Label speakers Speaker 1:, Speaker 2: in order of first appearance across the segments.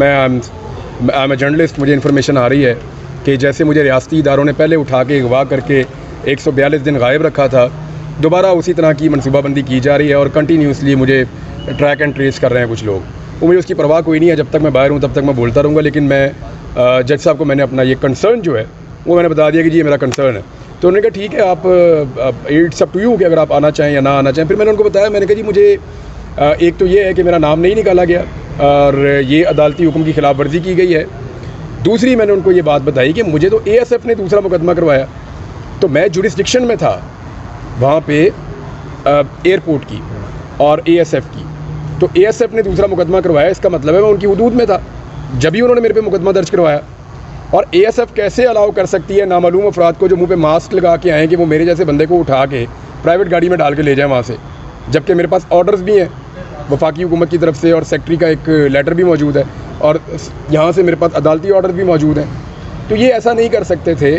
Speaker 1: मैं I am journalist, मुझे information आ रही है कि जैसे मुझे रियासती इदारों ने पहले उठा के अगवा करके 142 दिन गायब रखा था, दोबारा उसी तरह की मनसूबाबंदी की जा रही है और कंटिन्यूसली मुझे ट्रैक एंड ट्रेस कर रहे हैं कुछ लोग। वो मुझे उसकी परवाह कोई नहीं है, जब तक मैं बाहर हूँ तब तक मैं बोलता रहूँगा। लेकिन मैं जज साहब को मैंने अपना ये कंसर्न जो है वो मैंने बता दिया कि जी ये मेरा कंसर्न है। तो उन्होंने कहा ठीक है, आप इट्स अप टू यू कि अगर आप आना चाहें या ना आना चाहें। फिर मैंने उनको बताया, मैंने कहा जी मुझे एक तो ये है कि मेरा नाम नहीं निकाला गया और ये अदालती हुक्म की खिलाफ वर्जी की गई है। दूसरी मैंने उनको ये बात बताई कि मुझे तो ASF ने दूसरा मुकदमा करवाया, तो मैं जुरिस्डिक्शन में था वहाँ पे एयरपोर्ट की और ASF की, तो ASF ने दूसरा मुकदमा करवाया, इसका मतलब है मैं उनकी हुदूद में था जब ही उन्होंने मेरे पे मुकदमा दर्ज करवाया। और ASF कैसे अलाउ कर सकती है नामालूम अफराद को जो मुंह पे मास्क लगा के आएँ कि वो मेरे जैसे बंदे को उठा के प्राइवेट गाड़ी में डाल के ले जाए वहाँ से, जबकि मेरे पास ऑर्डर्स भी हैं वफाकी हुकूमत की तरफ से और सेक्रेटरी का एक लेटर भी मौजूद है और यहाँ से मेरे पास अदालती ऑर्डर भी मौजूद हैं। तो ये ऐसा नहीं कर सकते थे।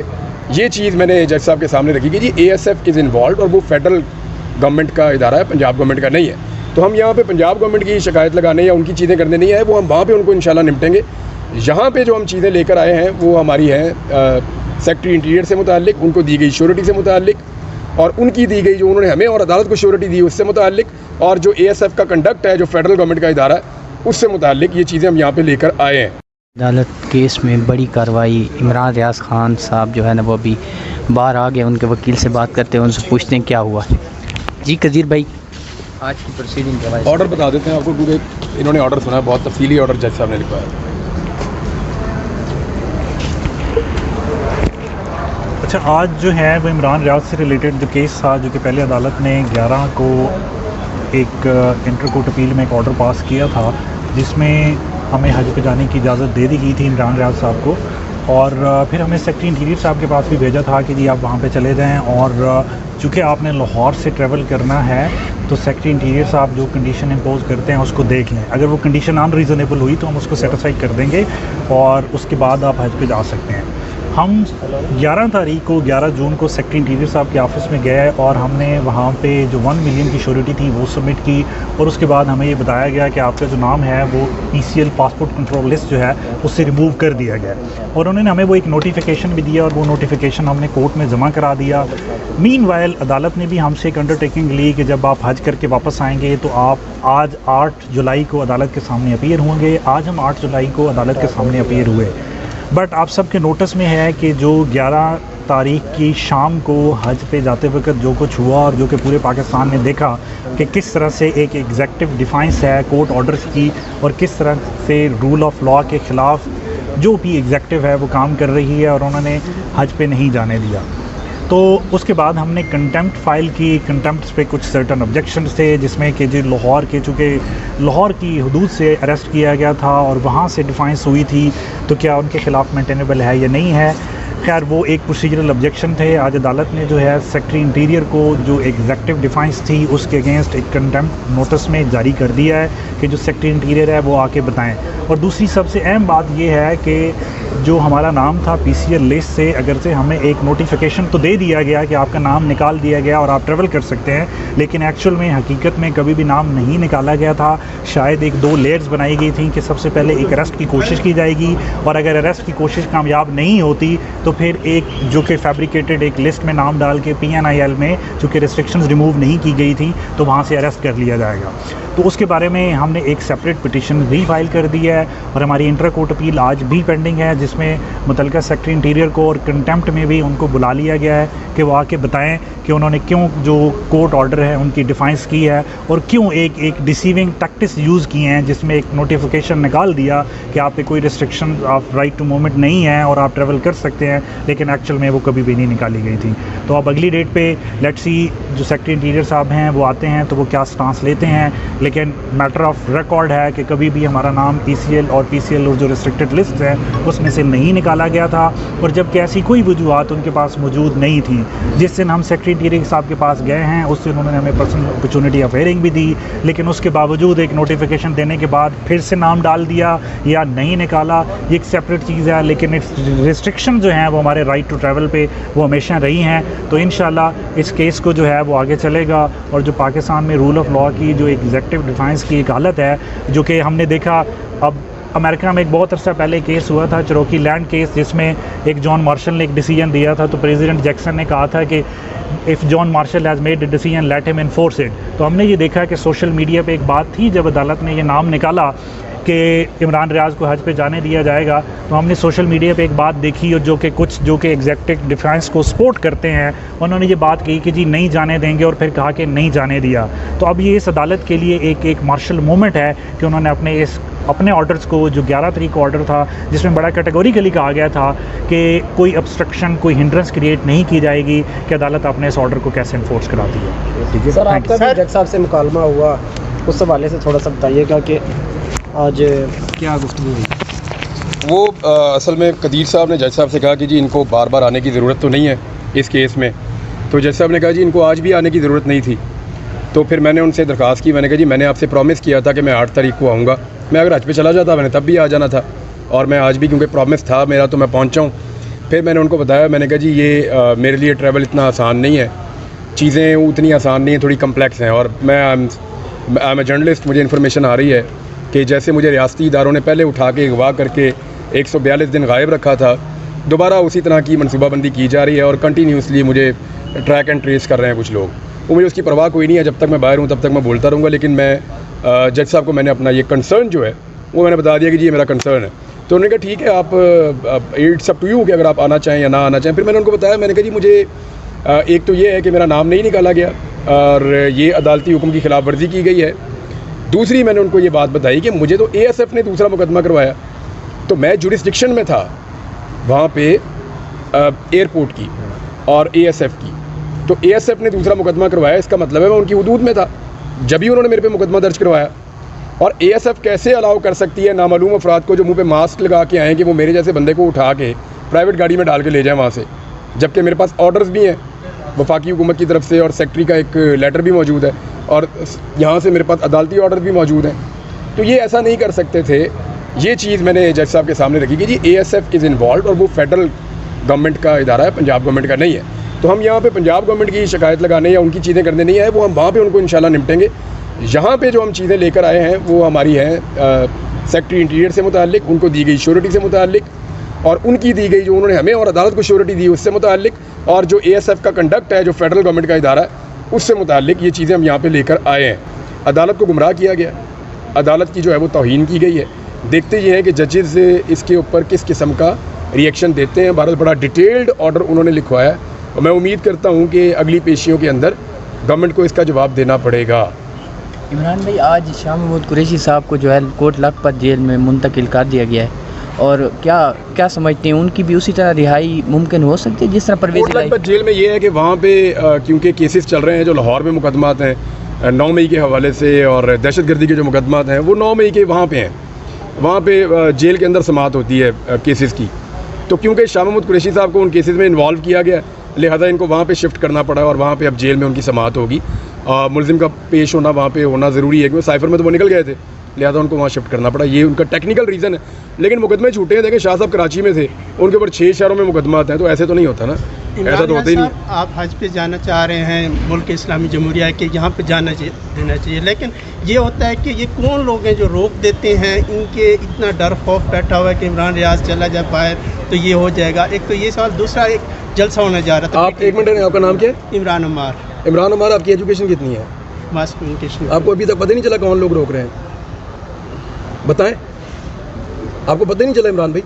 Speaker 1: ये चीज़ मैंने जज साहब के सामने रखी कि जी ASF इज़ इन्वॉल्व और वो फेडरल गवर्नमेंट का इदारा है, पंजाब गवर्नमेंट का नहीं है। तो हम यहाँ पे पंजाब गवर्नमेंट की शिकायत लगाने या उनकी चीज़ें करने नहीं आए, वो हम वहाँ पे उनको इंशाल्लाह निपटेंगे। यहाँ पे जो हम चीज़ें लेकर आए हैं वो हमारी हैं सेक्रेटरी इंटीरियर से मुताल्लिक, उनको दी गई श्योरिटी से मुताल्लिक और उनकी दी गई जो उन्होंने हमें और अदालत को श्योरिटी दी उससे मुताल्लिक, और जो ASF का कंडक्ट है जो फेडरल गवर्नमेंट का इदारा है उससे मुताल्लिक ये चीज़ें हम यहाँ पे लेकर आए हैं।
Speaker 2: अदालत केस में बड़ी कार्रवाई, इमरान रियाज खान साहब जो है ना वो अभी बाहर आ गए, उनके वकील से बात करते हैं, उनसे पूछते हैं क्या हुआ। जी कदीर भाई, आज की प्रोसीडिंग
Speaker 1: ऑर्डर बता देते हैं आपको, क्योंकि इन्होंने ऑर्डर सुना है, बहुत तफसीली ऑर्डर जज साहब ने लिखवाया।
Speaker 3: अच्छा, आज जो है वो इमरान रियाज से रिलेटेड जो केस था, जो कि पहले अदालत ने 11 को एक इंटर कोर्ट अपील में एक ऑर्डर पास किया था जिसमें हमें हज पे जाने की इजाज़त दे दी गई थी इमरान रियाज साहब को, और फिर हमें सेक्रेटरी इंटीरियर साहब के पास भी भेजा था कि जी आप वहाँ पे चले जाएं, और चूँकि आपने लाहौर से ट्रैवल करना है तो सेक्रेटरी इंटीरियर साहब जो कंडीशन इम्पोज करते हैं उसको देख लें। अगर वो कंडीशन अनरीज़नेबल हुई तो हम उसको सेटिस्फाई कर देंगे और उसके बाद आप हज पे जा सकते हैं। हम 11 तारीख को 11 जून को सेक्रेटरी इंटीरियर साहब के ऑफिस में गए और हमने वहाँ पे जो 1 मिलियन की श्योरिटी थी वो सबमिट की, और उसके बाद हमें ये बताया गया कि आपका जो नाम है वो PCL पासपोर्ट कंट्रोल लिस्ट जो है उससे रिमूव कर दिया गया, और उन्होंने हमें वो एक नोटिफिकेशन भी दिया और वो नोटिफिकेशन हमने कोर्ट में जमा करा दिया। मीनवाइल अदालत ने भी हमसे एक अंडरटेकिंग ली कि जब आप हज करके वापस आएंगे तो आप आज 8 जुलाई को अदालत के सामने अपीयर होंगे। आज हम 8 जुलाई को अदालत के सामने अपीयर हुए, बट आप सबके नोटिस में है कि जो 11 तारीख की शाम को हज पे जाते वक्त जो कुछ हुआ और जो कि पूरे पाकिस्तान ने देखा कि किस तरह से एक एग्जेक्टिव डिफाइंस है कोर्ट ऑर्डर्स की और किस तरह से रूल ऑफ लॉ के ख़िलाफ़ जो भी एग्जेक्टिव है वो काम कर रही है और उन्होंने हज पे नहीं जाने दिया। तो उसके बाद हमने कंटेम्प्ट फाइल की। कंटेम्प्ट पे कुछ सर्टन ऑब्जेक्शंस थे, जिसमें कि जो लाहौर के, चूँकि लाहौर की हदूद से अरेस्ट किया गया था और वहाँ से डिफाइंस हुई थी, तो क्या उनके ख़िलाफ़ मेंटेनेबल है या नहीं है। खैर वो एक प्रोसीजरल ऑब्जेक्शन थे। आज अदालत ने जो है सेक्रेटरी इंटीरियर को जो एग्जेक्टिव डिफाइंस थी उसके अगेंस्ट एक कंटेम्प्ट नोटिस में जारी कर दिया है कि जो सेक्रेटरी इंटीरियर है वो आके बताएं। और दूसरी सबसे अहम बात ये है कि जो हमारा नाम था PCL लिस्ट से, अगर से हमें एक नोटिफिकेशन तो दे दिया गया कि आपका नाम निकाल दिया गया और आप ट्रैवल कर सकते हैं, लेकिन एक्चुअल में हकीकत में कभी भी नाम नहीं निकाला गया था। शायद 1-2 लेयर्स बनाई गई थी कि सबसे पहले एक अरेस्ट की कोशिश की जाएगी और अगर अरेस्ट की कोशिश कामयाब नहीं होती तो फिर एक जो कि फैब्रिकेटेड एक लिस्ट में नाम डाल के PNIL में चूँकि रिस्ट्रिक्शंस रिमूव नहीं की गई थी तो वहाँ से अरेस्ट कर लिया जाएगा। तो उसके बारे में हमने एक सेपरेट पिटिशन भी फाइल कर दी है और हमारी इंटर कोर्ट अपील आज भी पेंडिंग है, जिसमें मुतल्लिका सेक्रेटरी इंटीरियर को और कंटेम्प्ट में भी उनको बुला लिया गया है कि वो आके बताएं कि उन्होंने क्यों जो कोर्ट ऑर्डर है उनकी डिफाइंस की है और क्यों एक डिसीविंग टैक्टिक्स यूज़ किए हैं, जिसमें एक नोटिफिकेशन निकाल दिया कि आप पे कोई restriction of right to movement नहीं है और आप ट्रैवल कर सकते हैं, लेकिन एक्चुअल में वो कभी भी नहीं निकाली गई थी। तो अब अगली डेट पे लेट्स सी जो सेक्रेटरी इंटीरियर साहब हैं वो आते हैं तो वो क्या स्टांस लेते हैं, लेकिन मैटर ऑफ रिकॉर्ड है कि कभी भी हमारा नाम PCL और PCL और जो रिस्ट्रिक्टेड लिस्ट है उसमें से नहीं निकाला गया था, और जबकि ऐसी कोई वजूहत उनके पास मौजूद नहीं थी। जिस दिन हम सेक्रेटरी इंटीरियर साहब के पास गए हैं उस दिन उन्होंने हमें पर्सनल अपॉर्चुनिटी ऑफ हियरिंग भी दी, लेकिन उसके बावजूद एक नोटिफिकेशन देने के बाद फिर से नाम डाल दिया या नहीं निकाला, ये एक सेपरेट चीज़ है। लेकिन रिस्ट्रिक्शन जो हैं वो हमारे राइट टू ट्रैवल पे वो हमेशा रही हैं। तो इंशाल्लाह इस केस को जो है वो आगे चलेगा और जो पाकिस्तान में रूल ऑफ लॉ की जो एग्जेक्टिव डिफाइंस की एक हालत है जो कि हमने देखा, अब अमेरिका में एक बहुत अर्सा पहले केस हुआ था, चरोकी लैंड केस, जिसमें एक जॉन मार्शल ने एक डिसीजन दिया था। तो प्रेसिडेंट जैक्सन ने कहा था कि if John Marshall has made a decision let him enforce it. तो हमने ये देखा कि सोशल मीडिया पे एक बात थी जब अदालत ने ये नाम निकाला कि इमरान रियाज को हज पे जाने दिया जाएगा, तो हमने सोशल मीडिया पे एक बात देखी, और जो कि एग्जेक्टिव डिफेंस को सपोर्ट करते हैं, उन्होंने ये बात कही कि जी नहीं जाने देंगे, और फिर कहा कि नहीं जाने दिया। तो अब ये इस अदालत के लिए एक मार्शल मोमेंट है कि उन्होंने अपने ऑर्डर्स को, जो 11 तारीख को ऑर्डर था जिसमें बड़ा कैटेगोरिकली कहा गया था कि कोई ऑब्स्ट्रक्शन, कोई हिंड्रेंस क्रिएट नहीं की जाएगी, कि अदालत अपने इस ऑर्डर को कैसे इन्फोर्स कराती है।
Speaker 4: ठीक है सर, आपका भी जज साहब से मुकालमा हुआ, उस हवाले से थोड़ा सा बताइएगा कि आज क्या गुफ्तगू हुई?
Speaker 1: वो असल में कदीर साहब ने जज साहब से कहा कि जी इनको बार बार आने की ज़रूरत तो नहीं है इस केस में। तो जज साहब ने कहा जी इनको आज भी आने की ज़रूरत नहीं थी। तो फिर मैंने उनसे दरख्वास्त की, मैंने कहा जी मैंने आपसे प्रॉमिस किया था कि मैं 8 तारीख को आऊँगा, मैं अगर हज पे चला जाता मैंने तब भी आ जाना था, और मैं आज भी क्योंकि प्रॉमिस था मेरा तो मैं पहुँचा हूँ। फिर मैंने उनको बताया, मैंने कहा जी ये मेरे लिए ट्रैवल इतना आसान नहीं है, चीज़ें उतनी आसान नहीं हैं, थोड़ी कम्प्लेक्स हैं, और मैं आई एम जर्नलिस्ट, मुझे इन्फॉर्मेशन आ रही है कि जैसे मुझे रियासती इदारों ने पहले उठा के अगवा करके 142 दिन गायब रखा था, दोबारा उसी तरह की मनसूबाबंदी की जा रही है, और कंटिन्यूसली मुझे ट्रैक एंड ट्रेस कर रहे हैं कुछ लोग। वो मुझे उसकी परवाह कोई नहीं है, जब तक मैं बाहर हूँ तब तक मैं बोलता रहूँगा, लेकिन मैं जज साहब को मैंने अपना ये कंसर्न जो है वो मैंने बता दिया कि जी ये मेरा कंसर्न है। तो उन्होंने कहा ठीक है, आप इट्स अप टू यू कि अगर आप आना चाहें या ना आना चाहें। फिर मैंने उनको बताया, मैंने कहा जी मुझे एक तो ये है कि मेरा नाम नहीं निकाला गया और ये अदालती हुक्म की खिलाफ वर्जी की गई है। दूसरी मैंने उनको ये बात बताई कि मुझे तो ASF ने दूसरा मुकदमा करवाया, तो मैं जुरिस्डिक्शन में था वहाँ पे एयरपोर्ट की और ASF की, तो ASF ने दूसरा मुकदमा करवाया, इसका मतलब है मैं उनकी हुदूद में था जब भी उन्होंने मेरे पे मुकदमा दर्ज करवाया। और ASF कैसे अलाउ कर सकती है नामालूम अफराद को जो मुँह पे मास्क लगा के आएँ कि वो मेरे जैसे बंदे को उठा के प्राइवेट गाड़ी में डाल के ले जाएँ वहाँ से, जबकि मेरे पास ऑर्डर्स भी हैं वफाकी हुकूमत की तरफ से, और सेक्रेटरी का एक लेटर भी मौजूद है, और यहाँ से मेरे पास अदालती ऑर्डर भी मौजूद हैं। तो ये ऐसा नहीं कर सकते थे। ये चीज़ मैंने जज साहब के सामने रखी कि जी ASF इज़ इन्वॉल्व, और वो फेडरल गवर्नमेंट का इदारा है, पंजाब गवर्नमेंट का नहीं है। तो हम यहाँ पे पंजाब गवर्नमेंट की शिकायत लगाने या उनकी चीज़ें करने नहीं आए, वो हम वहाँ पे उनको इंशाल्लाह निपटेंगे। यहाँ पे जो हम चीज़ें लेकर आए हैं वो हमारी हैं सेक्रेटरी इंटीरियर से मुताल्लिक, उनको दी गई श्योरिटी से मुताल्लिक, और उनकी दी गई जो उन्होंने हमें और अदालत को श्योरिटी दी उससे मुताल्लिक, और जो ASF का कंडक्ट है जो फेडरल गवर्नमेंट का इदारा है उससे मुताल्लिक ये चीज़ें हम यहाँ पे लेकर आए हैं। अदालत को गुमराह किया गया, अदालत की जो है वो तौहीन की गई है। देखते ये हैं कि जजेस इसके ऊपर किस किस्म का रिएक्शन देते हैं। भारत बड़ा डिटेल्ड ऑर्डर उन्होंने लिखवाया, और मैं उम्मीद करता हूँ कि अगली पेशियों के अंदर गवर्नमेंट को इसका जवाब देना पड़ेगा।
Speaker 2: इमरान भाई, आज शाह महमूद कुरैशी साहब को जो है कोट लखपत जेल में मुंतकिल कर दिया गया है, और क्या समझते हैं उनकी भी उसी तरह रिहाई मुमकिन हो सकती है जिस तरह परवेज़
Speaker 1: कोटलखपत जेल में ये है कि वहाँ पे क्योंकि केसेस चल रहे हैं जो लाहौर में मुकदमात हैं 9 मई के हवाले से, और दहशतगर्दी के जो मुकदमात हैं वो 9 मई के वहाँ पे हैं, वहाँ पे जेल के अंदर समाअत होती है केसेस की। तो क्योंकि शाह महमूद कुरैशी साहब को उन केसेस में इन्वॉल्व किया गया, लिहाजा इनको वहाँ पे शिफ्ट करना पड़ा, और वहाँ पे अब जेल में उनकी समाअत होगी। मुलजिम का पेश होना वहाँ पे होना ज़रूरी है, क्योंकि साइफर में तो वो निकल गए थे, लिहाजा उनको वहाँ शिफ्ट करना पड़ा। ये उनका टेक्निकल रीज़न है, लेकिन मुकदमे झूठे हैं। देखें, शाह साहब कराची में थे, उनके ऊपर 6 शहरों में मुकदमात हैं, तो ऐसे तो नहीं होता ना, ऐसा तो होता ही नहीं।
Speaker 5: आप हज पे जाना चाह रहे हैं, मुल्क इस्लामी जमहूरिया के यहाँ पे जाना देना चाहिए, लेकिन ये होता है कि ये कौन लोग हैं जो रोक देते हैं, इनके इतना डर खौफ बैठा हुआ है कि इमरान रियाज चला जाए बाहर तो ये हो जाएगा। एक तो ये सवाल, दूसरा एक जलसा होने जा रहा था।
Speaker 1: आप एक मिनट, आपका नाम क्या है?
Speaker 5: इमरान अमार।
Speaker 1: इमरान अमार, आपकी एजुकेशन कितनी है?
Speaker 5: Mass communication.
Speaker 1: आपको अभी तक पता नहीं चला कौन लोग रोक रहे हैं? बताएं, आपको पता नहीं चला इमरान भाई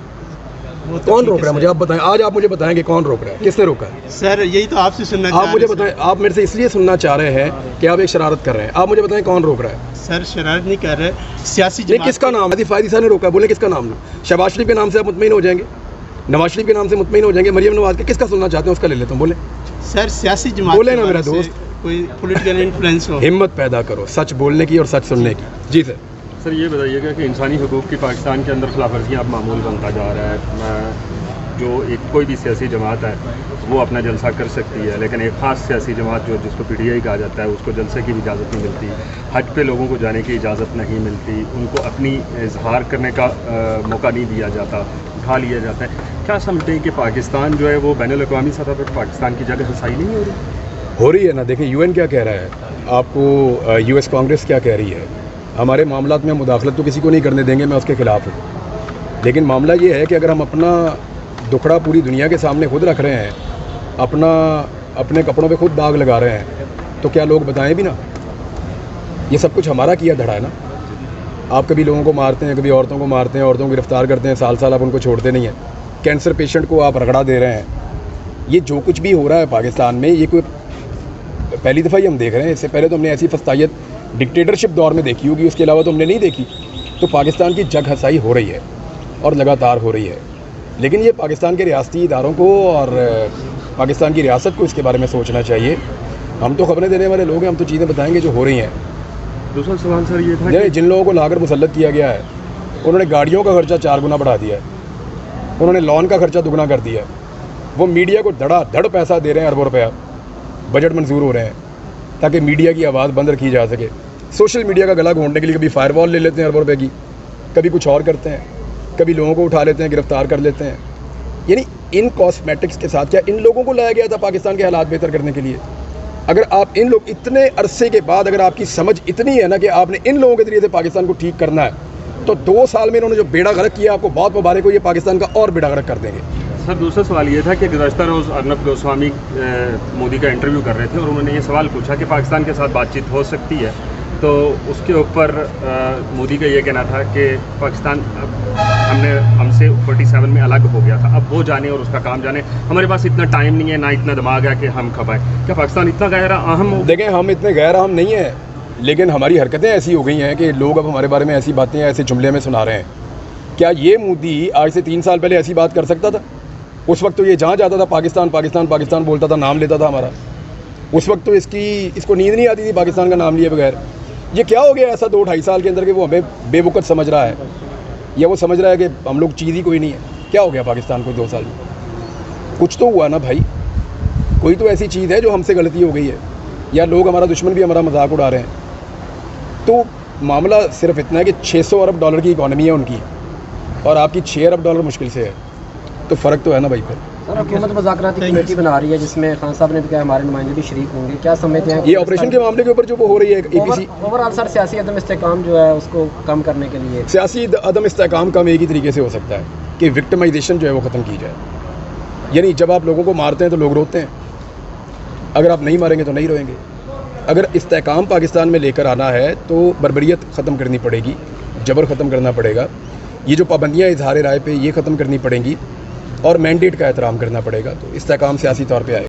Speaker 1: कौन रोक रहा है? मुझे आप बताएं, आज आप मुझे बताएं कि कौन रोक रहा है, किसने रोका है?
Speaker 5: सर यही तो आपसे सुनना
Speaker 1: आप मुझे बताएं, आप मेरे से इसलिए सुनना चाह रहे हैं कि आप एक शरारत कर रहे हैं, आप मुझे बताएं कौन रोक रहा है?
Speaker 5: सर शरारत नहीं कर रहे, सियासी
Speaker 1: नहीं, किसका नाम है? फायदी साहब ने रोका, बोले किसका नाम? शहबाज शरीफ के नाम से आप मुतमईन हो जाएंगे, नवाज शरीफ के नाम से मुतमईन हो जाएंगे, मरियम नवाज के, किसका सुनना चाहते हैं उसका ले लेता हूँ। बोले
Speaker 5: सर, सियासी जमात
Speaker 1: बोले ना मेरा दोस्त,
Speaker 5: कोई पॉलिटिकल इन्फ्लुएंस हो।
Speaker 1: हिम्मत पैदा करो सच बोलने की और सच सुनने की। जी सर।
Speaker 6: सर ये बताइएगा कि इंसानी हकूक़ की पाकिस्तान के अंदर खिलाफ वर्जियाँ अब मामूल बनता जा रहा है। जो एक कोई भी सियासी जमात है वो अपना जलसा कर सकती है, लेकिन एक ख़ास सियासी जमात जो जिसको PTI कहा जाता है उसको जलसे की भी इजाज़त नहीं मिलती, हज पे लोगों को जाने की इजाज़त नहीं मिलती, उनको अपनी इजहार करने का मौका नहीं दिया जाता, उठा लिया जाता है। क्या समझते हैं कि पाकिस्तान जो है वो बैनुल-अक़वामी सतह पर पाकिस्तान की जगह रसाई नहीं हो रही
Speaker 1: है ना? देखें, UN क्या कह रहा है, आपको US कांग्रेस क्या कह रही है, हमारे मामलात में मुदाखलत तो किसी को नहीं करने देंगे, मैं उसके खिलाफ हूँ। लेकिन मामला ये है कि अगर हम अपना दुखड़ा पूरी दुनिया के सामने खुद रख रहे हैं, अपने कपड़ों पे खुद दाग लगा रहे हैं, तो क्या लोग बताएं भी ना? ये सब कुछ हमारा किया धड़ा है ना। आप कभी लोगों को मारते हैं, कभी औरतों को मारते हैं, औरतों को गिरफ्तार करते हैं, साल साल आप उनको छोड़ते नहीं हैं। कैंसर पेशेंट को आप रगड़ा दे रहे हैं। ये जो कुछ भी हो रहा है पाकिस्तान में, ये कोई पहली दफ़ा ही हम देख रहे हैं। इससे पहले तो हमने ऐसी फस्तायत डिक्टेटरशिप दौर में देखी होगी, उसके अलावा तो हमने नहीं देखी। तो पाकिस्तान की जग हसाई हो रही है और लगातार हो रही है। लेकिन ये पाकिस्तान के रियासती इदारों को और पाकिस्तान की रियासत को इसके बारे में सोचना चाहिए। हम तो खबरें देने वाले लोग हैं, हम तो चीज़ें बताएंगे जो हो रही हैं।
Speaker 6: दूसरा सवाल सर ये था
Speaker 1: कि जिन लोगों को लाकर मुसल्लत किया गया है, उन्होंने गाड़ियों का खर्चा 4 गुना बढ़ा दिया है, उन्होंने लॉन का खर्चा दुगना कर दिया है। वो मीडिया को धड़ाधड़ पैसा दे रहे हैं, अरबों रुपया बजट मंजूर हो रहे हैं ताकि मीडिया की आवाज़ बंद रखी जा सके। सोशल मीडिया का गला घोंटने के लिए कभी फायरवॉल ले लेते हैं अरबों रुपए की, कभी कुछ और करते हैं, कभी लोगों को उठा लेते हैं, गिरफ्तार कर लेते हैं। यानी इन कॉस्मेटिक्स के साथ क्या इन लोगों को लाया गया था पाकिस्तान के हालात बेहतर करने के लिए? अगर आप इन लोग इतने अरसे के बाद अगर आपकी समझ इतनी है ना कि आपने इन लोगों के जरिए से पाकिस्तान को ठीक करना है, तो 2 साल में इन्होंने जो बेड़ा गर्क किया, आपको बहुत मुबारक हो, ये पाकिस्तान का और बेड़ा गर्क कर देंगे।
Speaker 6: सर दूसरा सवाल ये था कि गुज़श्ता रोज़ अर्नब गोस्वामी मोदी का इंटरव्यू कर रहे थे और उन्होंने ये सवाल पूछा कि पाकिस्तान के साथ बातचीत हो सकती है, तो उसके ऊपर मोदी का ये कहना था कि पाकिस्तान हमसे 47 में अलग हो गया था, अब वो जाने और उसका काम जाने, हमारे पास इतना टाइम नहीं है, ना इतना दिमाग है कि हम खपाएं। क्या पाकिस्तान इतना गैर अहम हो?
Speaker 1: देखें, हम इतने गैर अहम नहीं हैं, लेकिन हमारी हरकतें ऐसी हो गई हैं कि लोग अब हमारे बारे में ऐसी बातें ऐसे जुमले में सुना रहे हैं। क्या ये मोदी आज से 3 साल पहले ऐसी बात कर सकता था? उस वक्त तो ये जहाँ जाता था पाकिस्तान पाकिस्तान पाकिस्तान बोलता था, नाम लेता था हमारा। उस वक्त तो इसको नींद नहीं आती थी पाकिस्तान का नाम लिए बगैर। ये क्या हो गया ऐसा 2-2.5 साल के अंदर कि वो हमें बेवकूफ़ समझ रहा है, या वो समझ रहा है कि हम लोग चीज़ ही कोई नहीं है? क्या हो गया पाकिस्तान को 2 साल में? कुछ तो हुआ ना भाई, कोई तो ऐसी चीज़ है जो हमसे गलती हो गई है, या लोग हमारा दुश्मन भी हमारा मजाक उड़ा रहे हैं। तो मामला सिर्फ इतना है कि 600 अरब डॉलर की इकॉनमी है उनकी, और आपकी 6 अरब डॉलर मुश्किल से है, तो फ़र्क तो है ना भाई। फिर
Speaker 4: सर, हुकूमत मुज़ाकराती कमेटी बना रही है जिसमें खान साहब ने भी कहा हमारे नुमाइंदे भी शरीक होंगे, क्या समझते हैं?
Speaker 1: ये ऑपरेशन के मामले के ऊपर जो वो हो रही है APC
Speaker 4: ओवरऑल सर सियासी अदम इस्तेकाम जो है उसको कम करने के लिए,
Speaker 1: सियासी अदम इस्तेकाम कम एक ही तरीके से हो सकता है कि विक्टिमाइजेशन जो है वो ख़त्म की जाए। यानी जब आप लोगों को मारते हैं तो लोग रोते हैं, अगर आप नहीं मारेंगे तो नहीं रोएंगे। अगर इस्तेकाम पाकिस्तान में लेकर आना है तो बर्बरियत ख़त्म करनी पड़ेगी, जबर ख़त्म करना पड़ेगा, ये जो पाबंदियाँ इजहार राय पे ये ख़त्म करनी पड़ेंगी, और मैंडेट का एहतराम करना पड़ेगा। तो इस्तेकाम सियासी तौर पे आएगा।